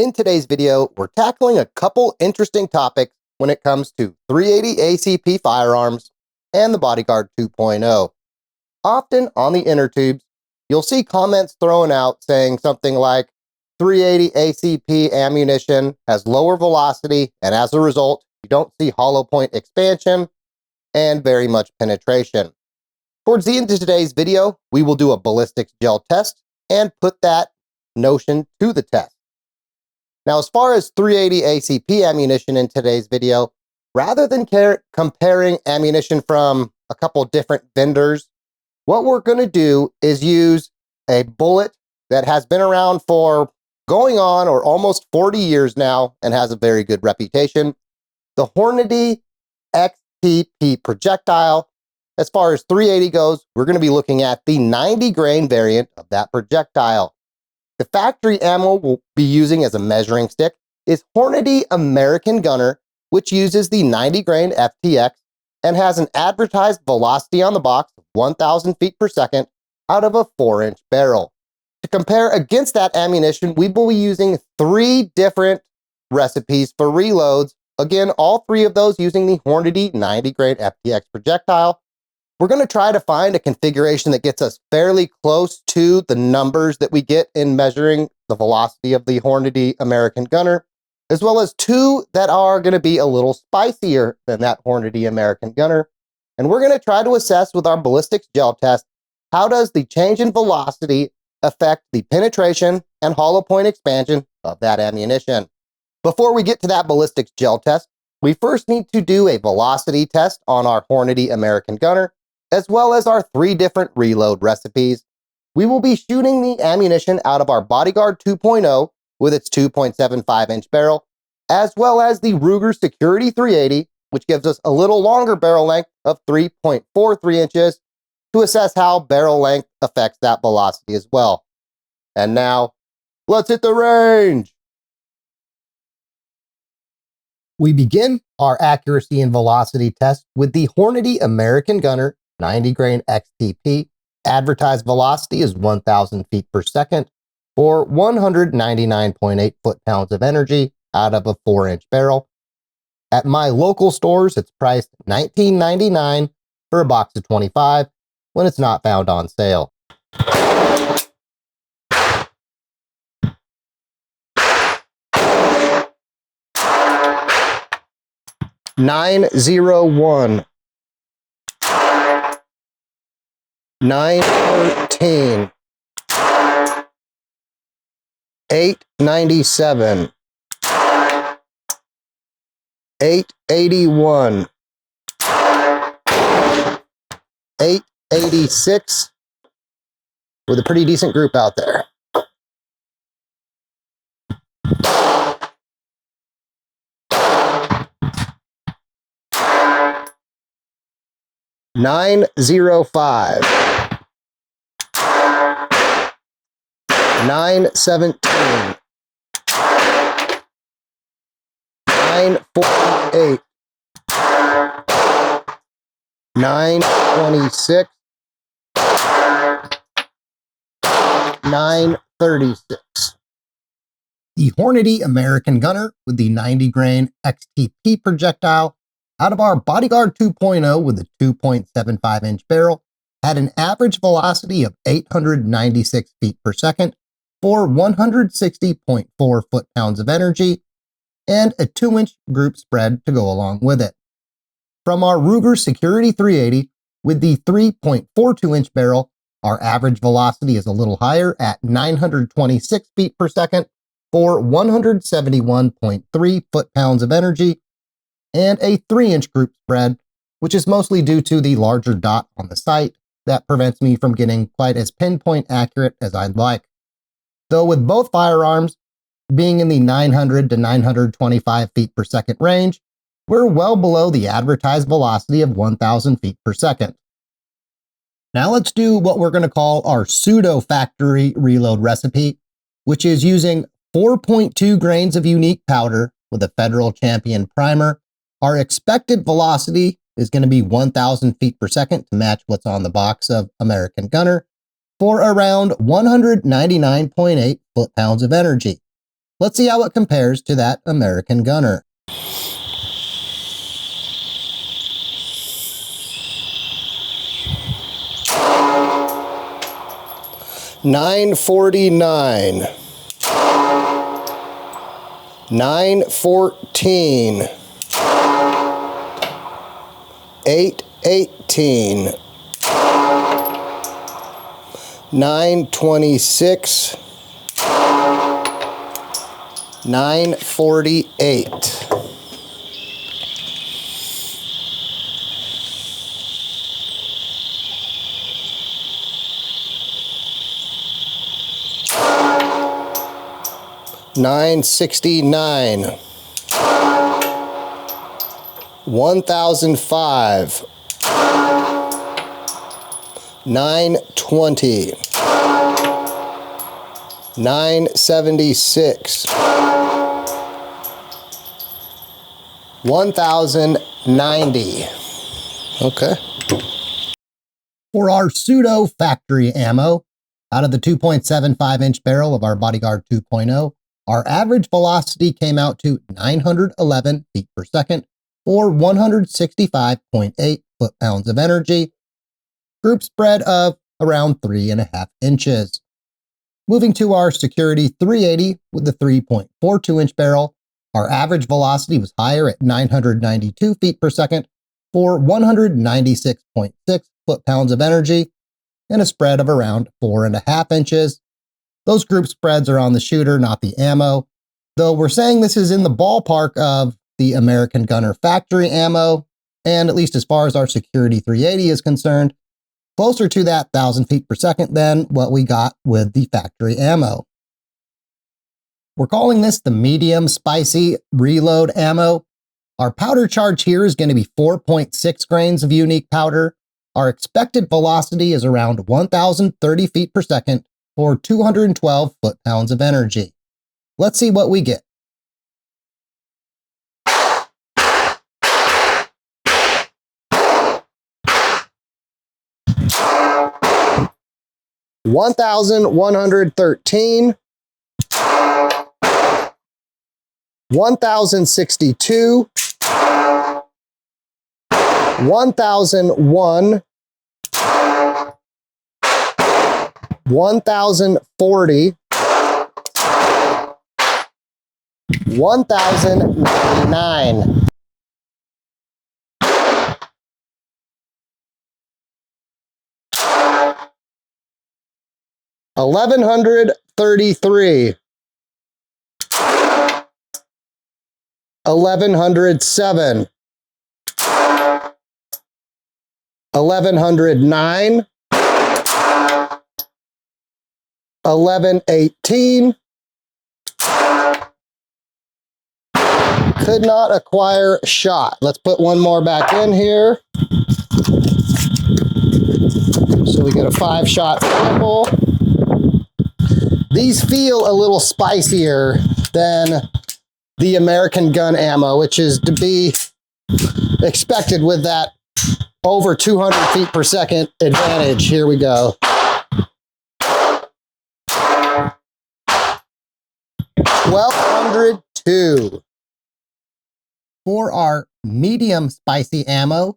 In today's video, we're tackling a couple interesting topics when it comes to 380 ACP firearms and the Bodyguard 2.0. Often on the inner tubes, you'll see comments thrown out saying something like 380 ACP ammunition has lower velocity, and as a result, you don't see hollow point expansion and very much penetration. Towards the end of today's video, we will do a ballistics gel test and put that notion to the test. Now, as far as 380 ACP ammunition in today's video, rather than comparing ammunition from a couple different vendors, what we're going to do is use a bullet that has been around for going on or almost 40 years now and has a very good reputation. The Hornady XTP projectile. As far as 380 goes, we're going to be looking at the 90 grain variant of that projectile. The factory ammo we'll be using as a measuring stick is Hornady American Gunner, which uses the 90 grain FTX and has an advertised velocity on the box of 1,000 feet per second out of a 4-inch barrel. To compare against that ammunition, we will be using 3 different recipes for reloads. Again, all 3 of those using the Hornady 90 grain FTX projectile. We're going to try to find a configuration that gets us fairly close to the numbers that we get in measuring the velocity of the Hornady American Gunner, as well as 2 that are going to be a little spicier than that Hornady American Gunner. And we're going to try to assess with our ballistics gel test, how does the change in velocity affect the penetration and hollow point expansion of that ammunition. Before we get to that ballistics gel test, we first need to do a velocity test on our Hornady American Gunner, as well as our 3 different reload recipes. We will be shooting the ammunition out of our Bodyguard 2.0 with its 2.75-inch barrel, as well as the Ruger Security 380, which gives us a little longer barrel length of 3.43 inches to assess how barrel length affects that velocity as well. And now, let's hit the range! We begin our accuracy and velocity test with the Hornady American Gunner 90 grain XTP. Advertised velocity is 1,000 feet per second for 199.8 foot-pounds of energy out of a 4-inch barrel. At my local stores, it's priced $19.99 for a box of 25 when it's not found on sale. $901, $913, $897, $881, $886, with a pretty decent group out there. $905, $917, $948, $926, $936. The Hornady American Gunner with the 90 grain XTP projectile out of our Bodyguard 2.0 with a 2.75-inch barrel had an average velocity of 896 feet per second for 160.4 foot-pounds of energy and a 2-inch group spread to go along with it. From our Ruger Security 380 with the 3.42-inch barrel, our average velocity is a little higher at 926 feet per second for 171.3 foot-pounds of energy and a 3-inch group spread, which is mostly due to the larger dot on the sight that prevents me from getting quite as pinpoint accurate as I'd like. Though with both firearms being in the 900 to 925 feet per second range, we're well below the advertised velocity of 1,000 feet per second. Now let's do what we're going to call our pseudo factory reload recipe, which is using 4.2 grains of unique powder with a Federal Champion primer. Our expected velocity is going to be 1,000 feet per second to match what's on the box of American Gunner for around 199.8 foot-pounds of energy. Let's see how it compares to that American gunner. $9.49, $9.14, $8.18, $9.26, $9.48. $9.69, $1,005, $9.20, $9.76, $1,090. Okay. For our Pseudo factory ammo, out of the 2.75-inch barrel of our Bodyguard 2.0, our average velocity came out to 911 feet per second or 165.8 foot-pounds of energy, group spread of around 3.5 inches. Moving to our Security 380 with the 3.42-inch barrel, our average velocity was higher at 992 feet per second for 196.6 foot-pounds of energy and a spread of around 4.5 inches. Those group spreads are on the shooter, not the ammo, though we're saying this is in the ballpark of the American Gunner factory ammo, and at least as far as our Security 380 is concerned, closer to that 1,000 feet per second than what we got with the factory ammo. We're calling this the medium spicy reload ammo. Our powder charge here is going to be 4.6 grains of unique powder. Our expected velocity is around 1,030 feet per second for 212 foot-pounds of energy. Let's see what we get. $1,113, $1,062, $1,001, $1,040, $1,099. $1,133, $1,107, $1,109, $1,118. Could not acquire shot. Let's put one more back in here, so we get a 5-shot rifle. These feel a little spicier than the American gun ammo, which is to be expected with that over 200 feet per second advantage. Here we go. $1,202. For our medium spicy ammo,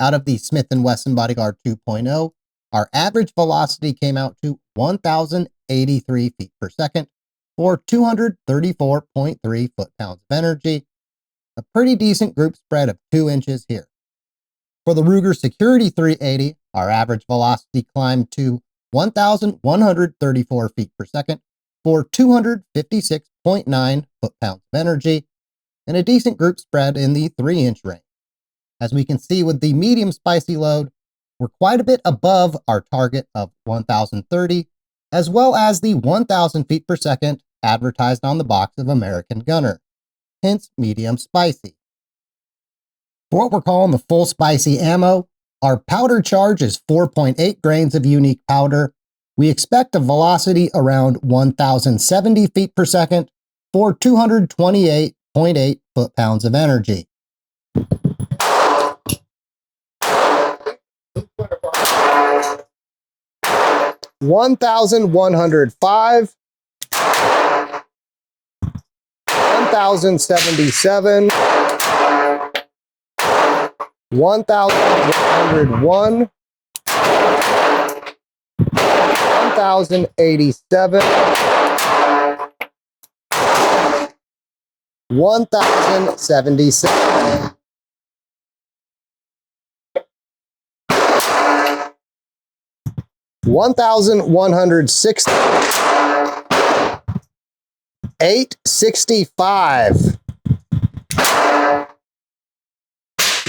out of the Smith & Wesson Bodyguard 2.0, our average velocity came out to 1,083 feet per second for 234.3 foot-pounds of energy, a pretty decent group spread of 2 inches here. For the Ruger Security 380, our average velocity climbed to 1,134 feet per second for 256.9 foot-pounds of energy, and a decent group spread in the 3-inch range. As we can see with the medium spicy load, we're quite a bit above our target of 1,030, as well as the 1,000 feet per second advertised on the box of American Gunner, hence medium spicy. For what we're calling the full spicy ammo, our powder charge is 4.8 grains of unique powder. We expect a velocity around 1,070 feet per second for 228.8 foot-pounds of energy. $1,105, 1,077, 1,101, 1,087, 1,077, 1,160, 865,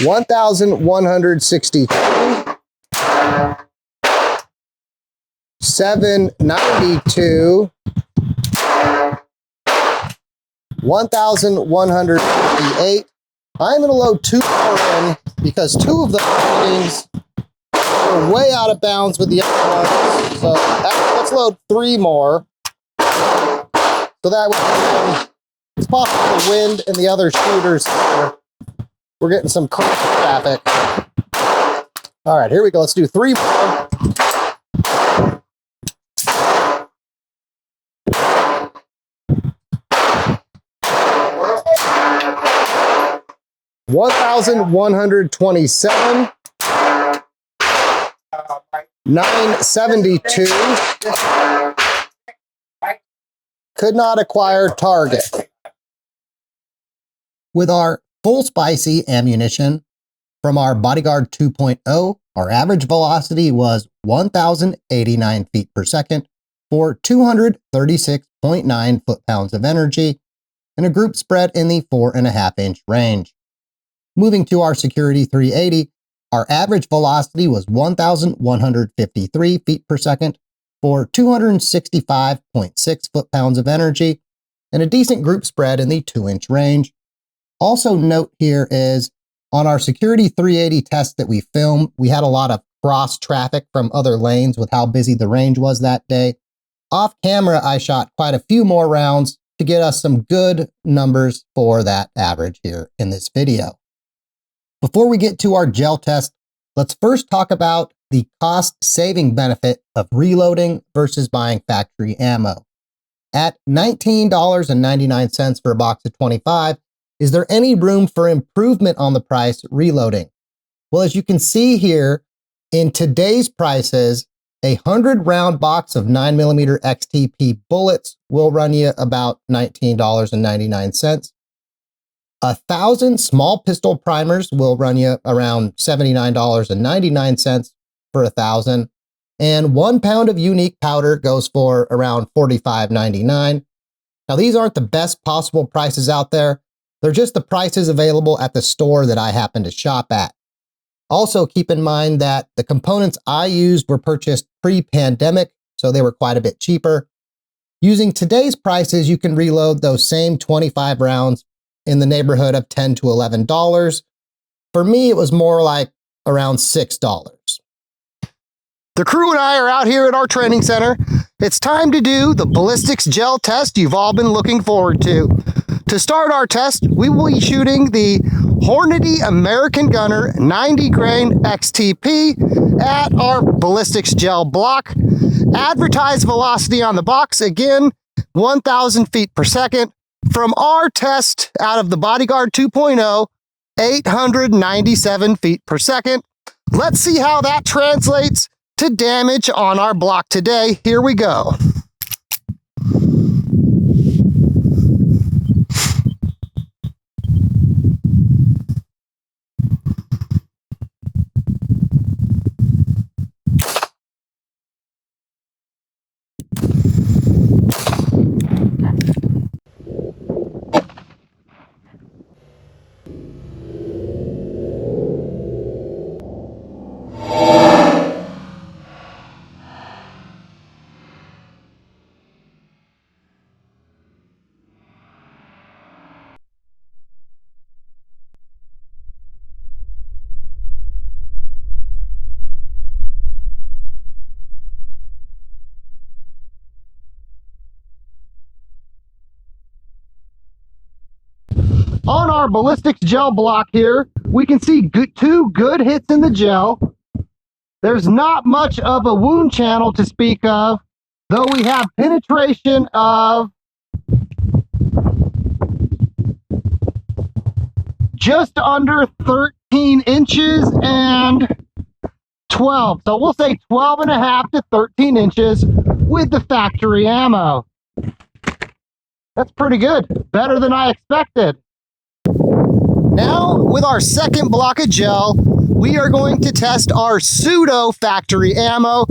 1,162, 792, 1,158. I'm going to load 2 more in because 2 of the readings are way out of bounds with the other ones. So let's load 3 more. So that way, it's possible the wind and the other shooters here, we're getting some crazy traffic. All right, here we go. Let's do 3 more. $1,127, 972. Could not acquire target. With our full spicy ammunition from our Bodyguard 2.0, our average velocity was 1,089 feet per second for 236.9 foot-pounds of energy and a group spread in the 4.5-inch range. Moving to our Security 380, our average velocity was 1,153 feet per second for 265.6 foot-pounds of energy and a decent group spread in the 2-inch range. Also note here is, on our Security 380 test that we filmed, we had a lot of cross traffic from other lanes with how busy the range was that day. Off camera, I shot quite a few more rounds to get us some good numbers for that average here in this video. Before we get to our gel test, let's first talk about the cost-saving benefit of reloading versus buying factory ammo. At $19.99 for a box of 25, is there any room for improvement on the price reloading? Well, as you can see here, in today's prices, a 100-round box of 9mm XTP bullets will run you about $19.99. 1,000 small pistol primers will run you around $79.99 for 1,000. And 1 pound of unique powder goes for around $45.99. Now, these aren't the best possible prices out there. They're just the prices available at the store that I happen to shop at. Also, keep in mind that the components I used were purchased pre-pandemic, so they were quite a bit cheaper. Using today's prices, you can reload those same 25 rounds in the neighborhood of $10 to $11. For me, it was more like around $6. The crew and I are out here at our training center. It's time to do the ballistics gel test you've all been looking forward to. To start our test, we will be shooting the Hornady American Gunner 90 grain XTP at our ballistics gel block. Advertised velocity on the box, again, 1,000 feet per second. From our test out of the Bodyguard 2.0, 897 feet per second. Let's see how that translates to damage on our block today. Here we go. On our ballistics gel block here, we can see two good hits in the gel. There's not much of a wound channel to speak of, though we have penetration of just under 13 inches and 12. So we'll say 12 and a half to 13 inches with the factory ammo. That's pretty good. Better than I expected. Now, with our second block of gel, we are going to test our Pseudo factory ammo.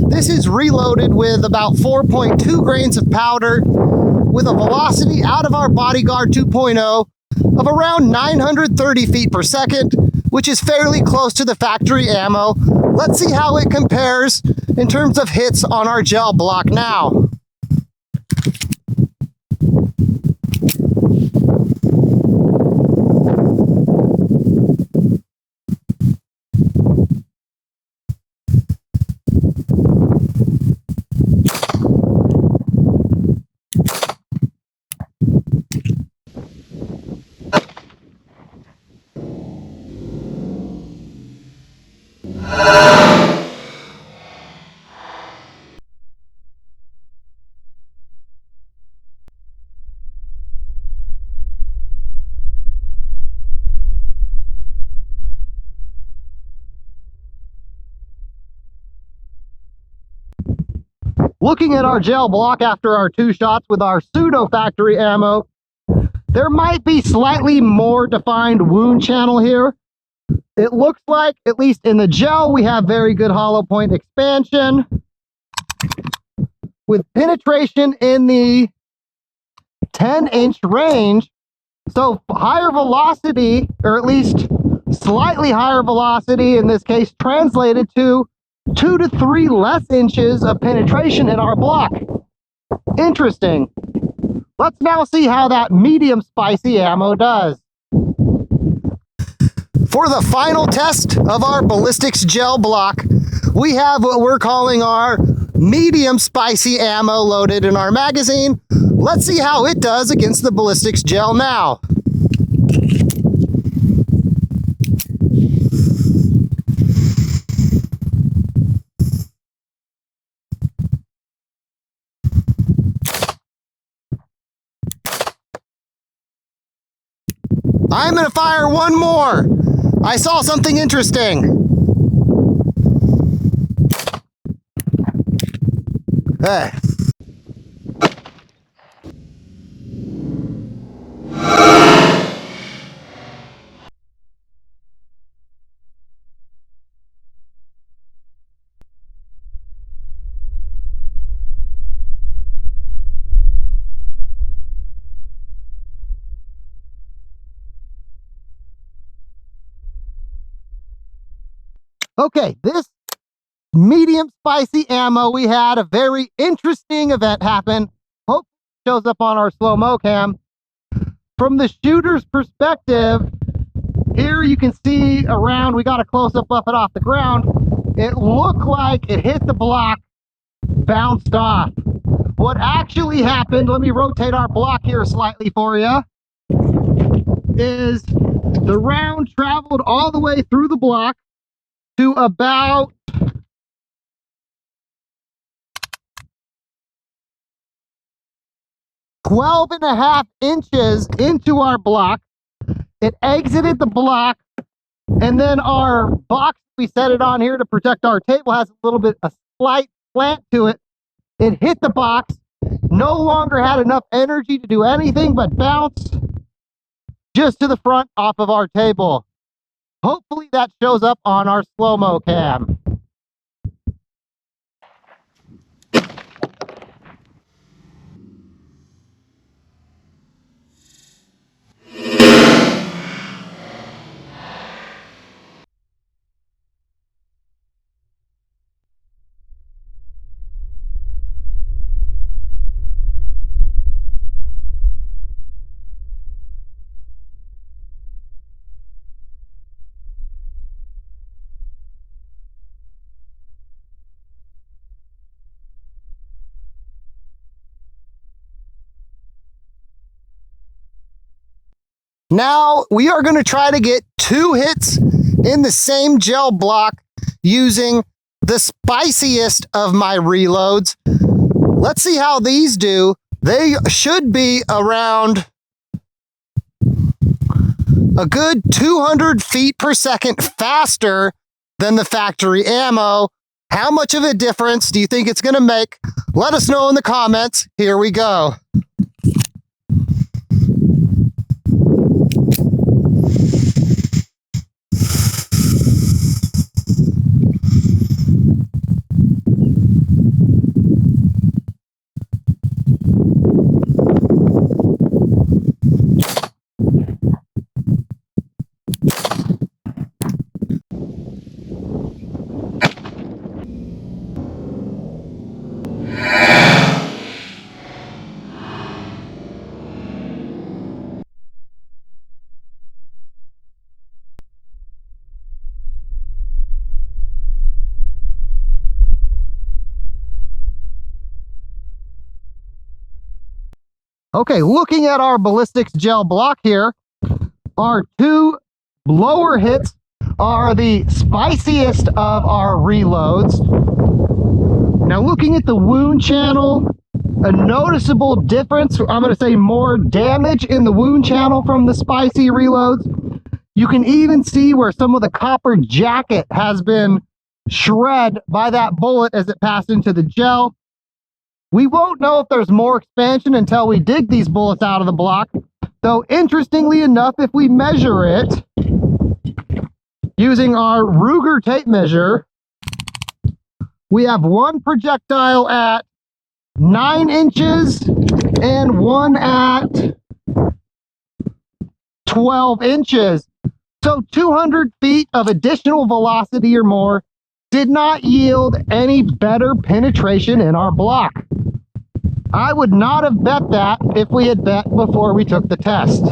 This is reloaded with about 4.2 grains of powder with a velocity out of our Bodyguard 2.0 of around 930 feet per second, which is fairly close to the factory ammo. Let's see how it compares in terms of hits on our gel block now. Looking at our gel block after our 2 shots with our Pseudo factory ammo, there might be slightly more defined wound channel here. It looks like, at least in the gel, we have very good hollow point expansion with penetration in the 10-inch range. So higher velocity, or at least slightly higher velocity, in this case translated to 2 to 3 less inches of penetration in our block. Interesting. Let's now see how that medium spicy ammo does. For the final test of our Ballistics gel block, we have what we're calling our medium spicy ammo loaded in our magazine. Let's see how it does against the Ballistics gel now. I'm gonna fire one more. I saw something interesting. Hey. Okay, this medium spicy ammo, we had a very interesting event happen. Hope it shows up on our slow-mo cam. From the shooter's perspective, here you can see around, we got a close-up of it off the ground. It looked like it hit the block, bounced off. What actually happened, let me rotate our block here slightly for you, is the round traveled all the way through the block to about 12 and a half inches into our block. It exited the block, and then our box, we set it on here to protect our table, has a little bit, a slight slant to it. It hit the box, no longer had enough energy to do anything but bounce just to the front off of our table. Hopefully that shows up on our slow-mo cam. Now we are going to try to get 2 hits in the same gel block using the spiciest of my reloads. Let's see how these do. They should be around a good 200 feet per second faster than the factory ammo. How much of a difference do you think it's going to make? Let us know in the comments. Here we go. Okay, looking at our ballistics gel block here, our two lower hits are the spiciest of our reloads. Now looking at the wound channel, a noticeable difference, I'm going to say more damage in the wound channel from the spicy reloads. You can even see where some of the copper jacket has been shred by that bullet as it passed into the gel. We won't know if there's more expansion until we dig these bullets out of the block, though interestingly enough, if we measure it using our Ruger tape measure, we have one projectile at 9 inches and one at 12 inches. So 200 feet of additional velocity or more did not yield any better penetration in our block. I would not have bet that if we had bet before we took the test.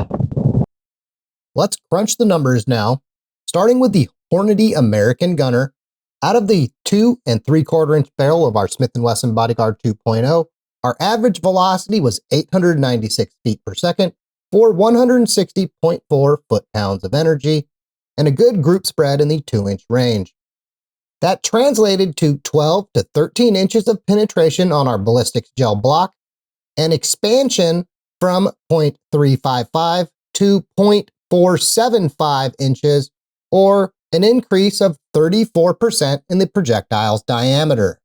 Let's crunch the numbers now, starting with the Hornady American Gunner. Out of the 2 3/4 inch barrel of our Smith & Wesson Bodyguard 2.0, our average velocity was 896 feet per second for 160.4 foot-pounds of energy, and a good group spread in the 2-inch range. That translated to 12 to 13 inches of penetration on our ballistics gel block, and expansion from 0.355 to 0.475 inches, or an increase of 34% in the projectile's diameter.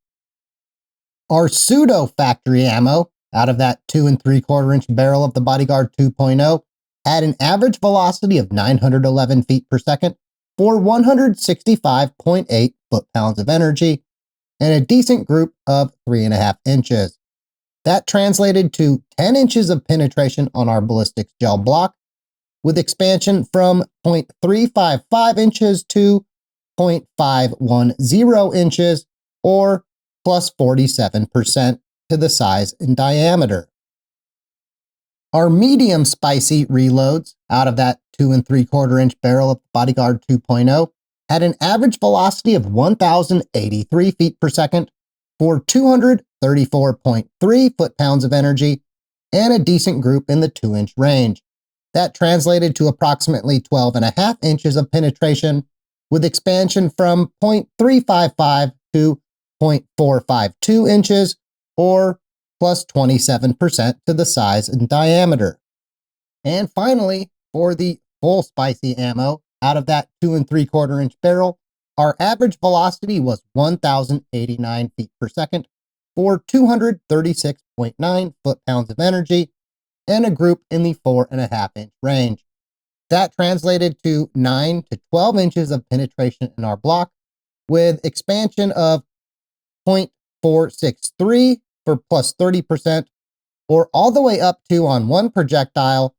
Our Pseudo factory ammo, out of that 2 3/4 inch barrel of the Bodyguard 2.0, had an average velocity of 911 feet per second for 165.8 foot-pounds of energy, and a decent group of 3.5 inches. That translated to 10 inches of penetration on our ballistics gel block, with expansion from 0.355 inches to 0.510 inches, or plus 47% to the size and diameter. Our medium spicy reloads, out of that 2 3/4 inch barrel of Bodyguard 2.0, had an average velocity of 1,083 feet per second for 234.3 foot-pounds of energy, and a decent group in the 2-inch range. That translated to approximately 12.5 inches of penetration, with expansion from 0.355 to 0.452 inches, or plus 27% to the size and diameter. And finally, for the full spicy ammo, out of that 2 3/4 inch barrel, our average velocity was 1,089 feet per second for 236.9 foot-pounds of energy, and a group in the 4.5 inch range. That translated to 9 to 12 inches of penetration in our block, with expansion of 0.463 for plus 30%, or all the way up to, on one projectile,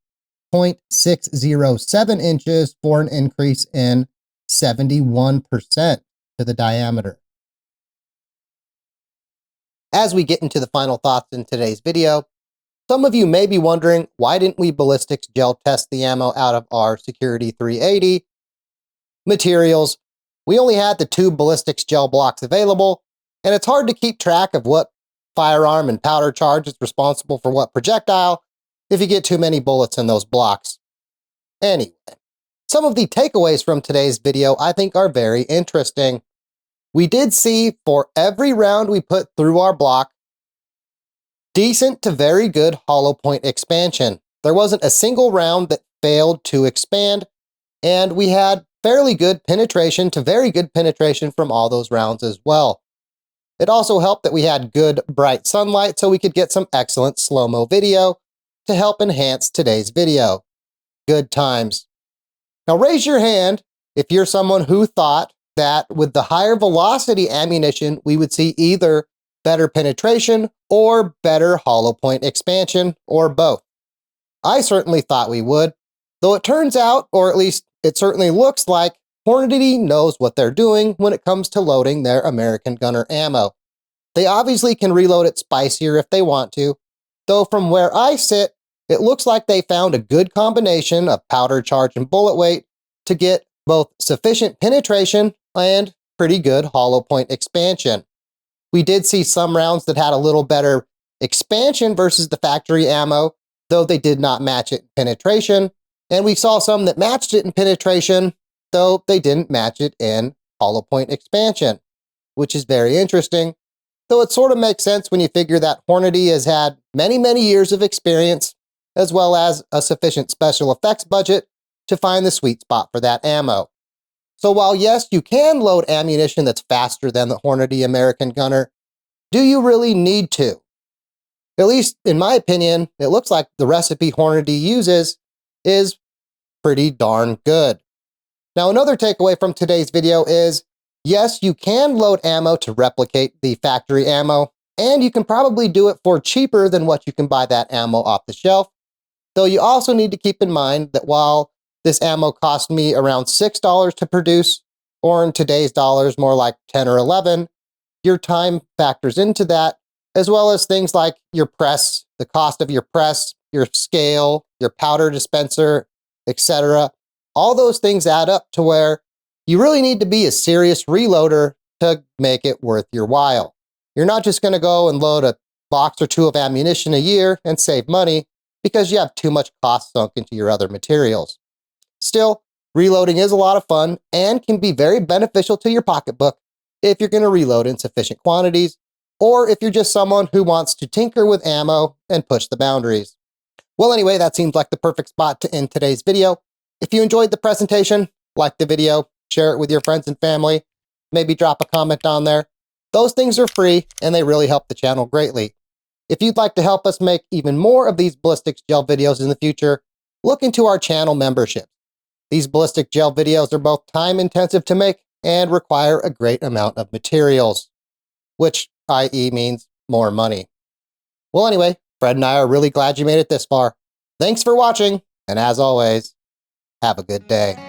0.607 inches for an increase in 71% to the diameter. As we get into the final thoughts in today's video, some of you may be wondering, why didn't we ballistics gel test the ammo out of our Security 380 materials? We only had the 2 ballistics gel blocks available, and it's hard to keep track of what firearm and powder charge is responsible for what projectile if you get too many bullets in those blocks. Anyway, some of the takeaways from today's video I think are very interesting. We did see, for every round we put through our block, decent to very good hollow point expansion. There wasn't a single round that failed to expand, and we had fairly good penetration to very good penetration from all those rounds as well. It also helped that we had good bright sunlight so we could get some excellent slow-mo video to help enhance today's video. Good times. Now raise your hand if you're someone who thought that with the higher velocity ammunition, we would see either better penetration or better hollow point expansion, or both. I certainly thought we would, though it turns out, or at least it certainly looks like, Hornady knows what they're doing when it comes to loading their American Gunner ammo. They obviously can reload it spicier if they want to, though from where I sit, it looks like they found a good combination of powder charge and bullet weight to get both sufficient penetration and pretty good hollow point expansion. We did see some rounds that had a little better expansion versus the factory ammo, though they did not match it in penetration, and we saw some that matched it in penetration, though they didn't match it in hollow point expansion, which is very interesting, though it sort of makes sense when you figure that Hornady has had many, many years of experience, as well as a sufficient special effects budget to find the sweet spot for that ammo. So while yes, you can load ammunition that's faster than the Hornady American Gunner, do you really need to? At least in my opinion, it looks like the recipe Hornady uses is pretty darn good. Now another takeaway from today's video is, yes, you can load ammo to replicate the factory ammo, and you can probably do it for cheaper than what you can buy that ammo off the shelf, though you also need to keep in mind that while this ammo cost me around $6 to produce, or in today's dollars more like 10 or 11, your time factors into that, as well as things like your press, the cost of your press, your scale, your powder dispenser, etc. All those things add up to where you really need to be a serious reloader to make it worth your while. You're not just going to go and load a box or two of ammunition a year and save money because you have too much cost sunk into your other materials. Still, reloading is a lot of fun and can be very beneficial to your pocketbook if you're going to reload in sufficient quantities, or if you're just someone who wants to tinker with ammo and push the boundaries. Well, anyway, that seems like the perfect spot to end today's video. If you enjoyed the presentation, like the video, share it with your friends and family, maybe drop a comment on there. Those things are free and they really help the channel greatly. If you'd like to help us make even more of these ballistics gel videos in the future, look into our channel membership. These ballistic gel videos are both time intensive to make and require a great amount of materials, which i.e. means more money. Well, anyway, Fred and I are really glad you made it this far. Thanks for watching, and as always, have a good day.